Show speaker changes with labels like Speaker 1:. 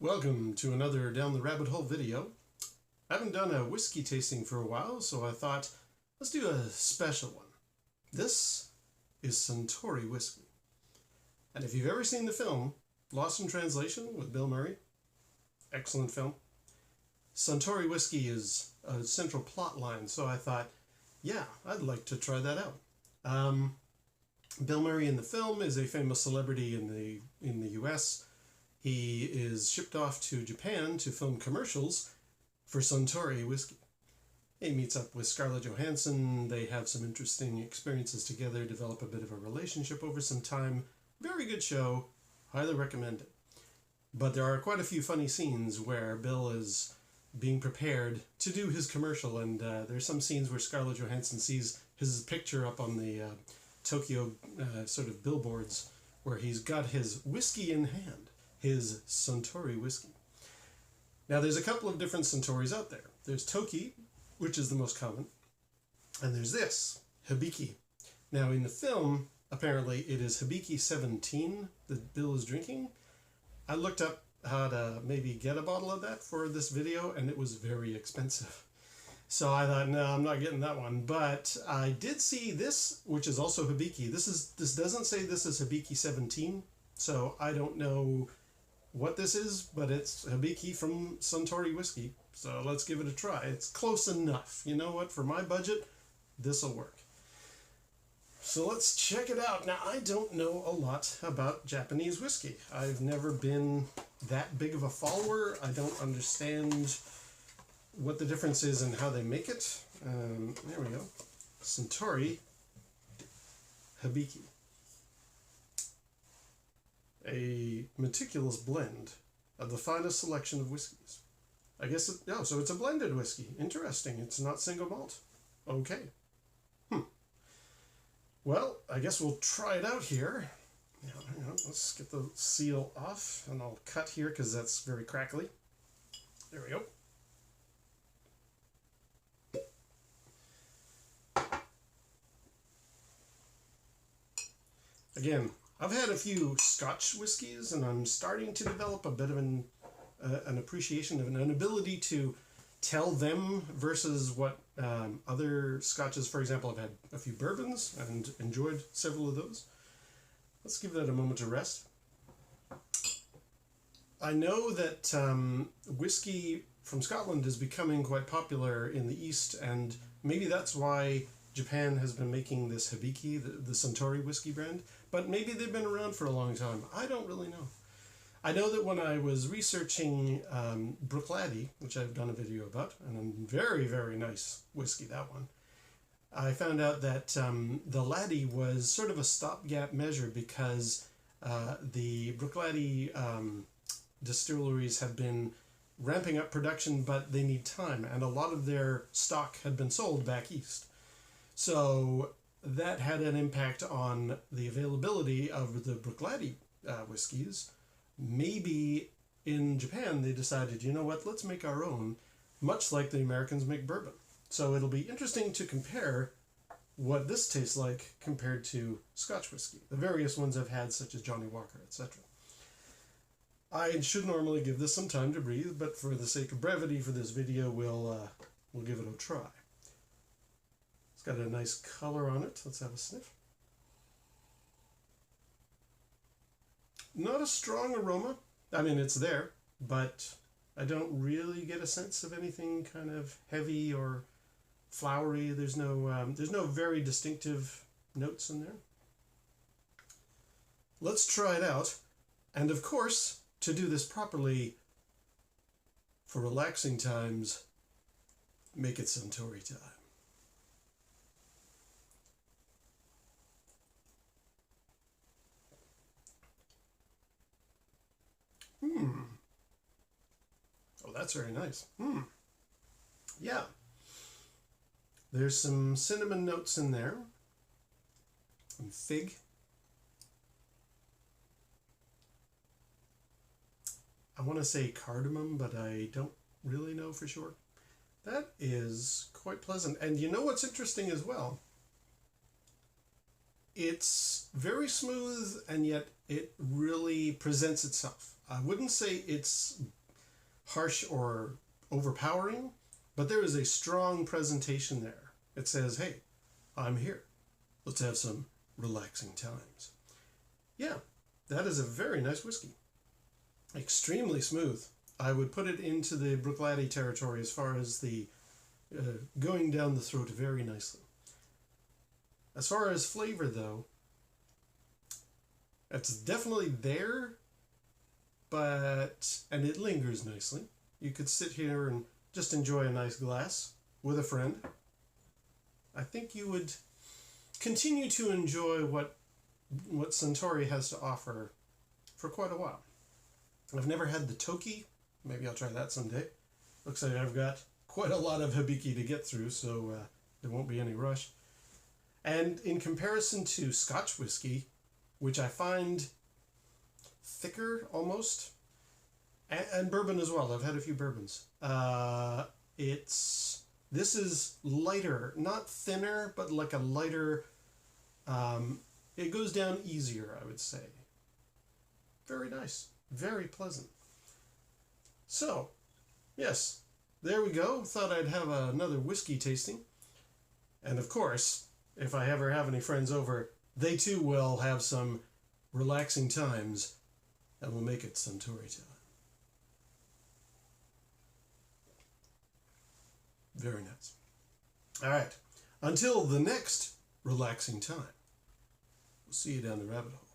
Speaker 1: Welcome to another Down the Rabbit Hole video. I haven't done a whiskey tasting for a while, so I thought, let's do a special one. This is Suntory whiskey. And if you've ever seen the film, Lost in Translation with Bill Murray, excellent film. Suntory whiskey is a central plot line, so I thought, yeah, I'd like to try that out. Bill Murray in the film is a famous celebrity in the US. He is shipped off to Japan to film commercials for Suntory whiskey. He meets up with Scarlett Johansson. They have some interesting experiences together, develop a bit of a relationship over some time. Very good show. Highly recommend it. But there are quite a few funny scenes where Bill is being prepared to do his commercial, and there's some scenes where Scarlett Johansson sees his picture up on the Tokyo sort of billboards where he's got his whiskey in hand. His Suntory whiskey. Now there's a couple of different Suntories out there. There's Toki, which is the most common, and there's this, Hibiki. Now in the film, apparently it is Hibiki 17 that Bill is drinking. I looked up how to maybe get a bottle of that for this video, and it was very expensive. So I thought, no, I'm not getting that one. But I did see this, which is also Hibiki. This doesn't say this is Hibiki 17, so I don't know what this is, but it's Hibiki from Suntory whiskey, so let's give it a try. It's close enough. You know what? For my budget, this'll work. So let's check it out. Now, I don't know a lot about Japanese whiskey. I've never been that big of a follower. I don't understand what the difference is in how they make it. There we go. Suntory Hibiki. A meticulous blend of the finest selection of whiskeys. I guess, so it's a blended whiskey. Interesting. It's not single malt. Okay. Well, I guess we'll try it out here. Now, hang on, let's get the seal off, and I'll cut here because that's very crackly. There we go. Again, I've had a few Scotch whiskies, and I'm starting to develop a bit of an appreciation of an ability to tell them versus what other Scotches. For example, I've had a few bourbons and enjoyed several of those. Let's give that a moment to rest. I know that whiskey from Scotland is becoming quite popular in the East, and maybe that's why Japan has been making this Hibiki, the Suntory whiskey brand, but maybe they've been around for a long time. I don't really know. I know that when I was researching Bruichladdich, which I've done a video about, and a very, very nice whiskey, that one, I found out that the laddie was sort of a stopgap measure because the Bruichladdich distilleries have been ramping up production, but they need time, and a lot of their stock had been sold back east. So that had an impact on the availability of the Bruichladdich whiskeys. Maybe in Japan they decided, you know what, let's make our own, much like the Americans make bourbon. So it'll be interesting to compare what this tastes like compared to Scotch whiskey. The various ones I've had, such as Johnny Walker, etc. I should normally give this some time to breathe, but for the sake of brevity for this video, we'll give it a try. It's got a nice color on it. Let's have a sniff. Not a strong aroma. I mean, it's there, but I don't really get a sense of anything kind of heavy or flowery. There's no very distinctive notes in there. Let's try it out. And of course, to do this properly, for relaxing times, make it Suntory time. Oh, that's very nice. Yeah. There's some cinnamon notes in there. And fig. I want to say cardamom, but I don't really know for sure. That is quite pleasant. And you know what's interesting as well? It's very smooth, and yet it really presents itself. I wouldn't say it's harsh or overpowering, but there is a strong presentation there. It says, hey, I'm here. Let's have some relaxing times. Yeah, that is a very nice whiskey. Extremely smooth. I would put it into the Bruichladdich territory as far as the going down the throat very nicely. As far as flavor, though, it's definitely there, and it lingers nicely. You could sit here and just enjoy a nice glass with a friend. I think you would continue to enjoy what Suntory has to offer for quite a while. I've never had the Toki. Maybe I'll try that someday. Looks like I've got quite a lot of Hibiki to get through, so there won't be any rush. And in comparison to Scotch whiskey, which I find thicker almost, and bourbon as well. I've had a few bourbons. This is lighter, not thinner, but like a lighter. It goes down easier, I would say. Very nice, very pleasant. So, yes, there we go. Thought I'd have another whiskey tasting. And of course, if I ever have any friends over, they too will have some relaxing times, and we'll make it Suntory time. Very nice. All right. Until the next relaxing time, we'll see you down the rabbit hole.